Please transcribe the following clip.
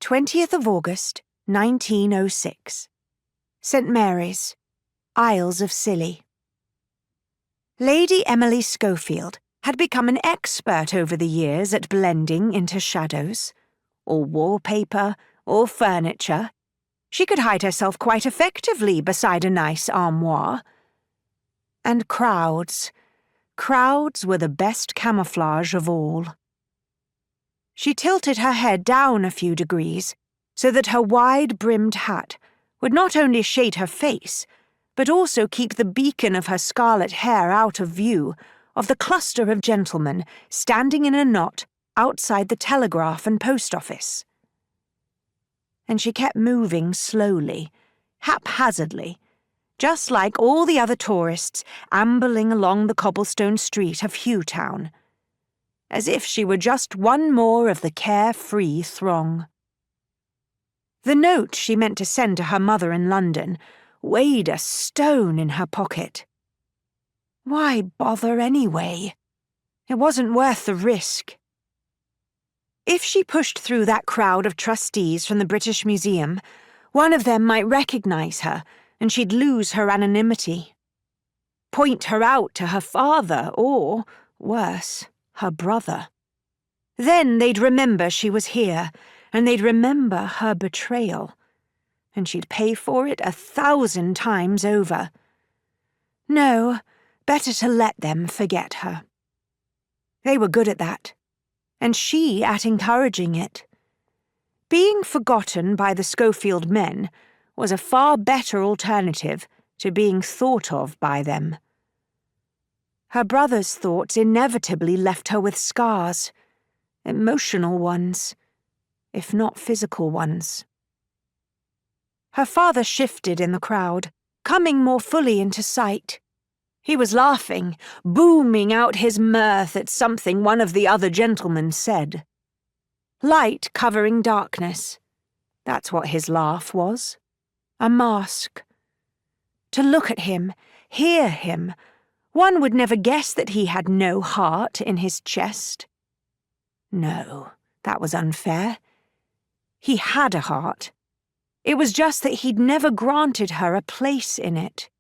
20th of August, 1906. St. Mary's, Isles of Scilly. Lady Emily Scofield had become an expert over the years at blending into shadows, or wallpaper, or furniture. She could hide herself quite effectively beside a nice armoire. And crowds were the best camouflage of all. She tilted her head down a few degrees so that her wide-brimmed hat would not only shade her face, but also keep the beacon of her scarlet hair out of view of the cluster of gentlemen standing in a knot outside the telegraph and post office. And she kept moving slowly, haphazardly, just like all the other tourists ambling along the cobblestone street of Hughtown, as if she were just one more of the carefree throng. The note she meant to send to her mother in London weighed a stone in her pocket. Why bother anyway? It wasn't worth the risk. If she pushed through that crowd of trustees from the British Museum, one of them might recognize her, and she'd lose her anonymity. Point her out to her father or, worse, her brother. Then they'd remember she was here, and they'd remember her betrayal, and she'd pay for it 1,000 times over. No, better to let them forget her. They were good at that, and she at encouraging it. Being forgotten by the Scofield men was a far better alternative to being thought of by them. Her brother's thoughts inevitably left her with scars, emotional ones, if not physical ones. Her father shifted in the crowd, coming more fully into sight. He was laughing, booming out his mirth at something one of the other gentlemen said. Light covering darkness. That's what his laugh was. A mask. To look at him, hear him, one would never guess that he had no heart in his chest. No, that was unfair. He had a heart. It was just that he'd never granted her a place in it.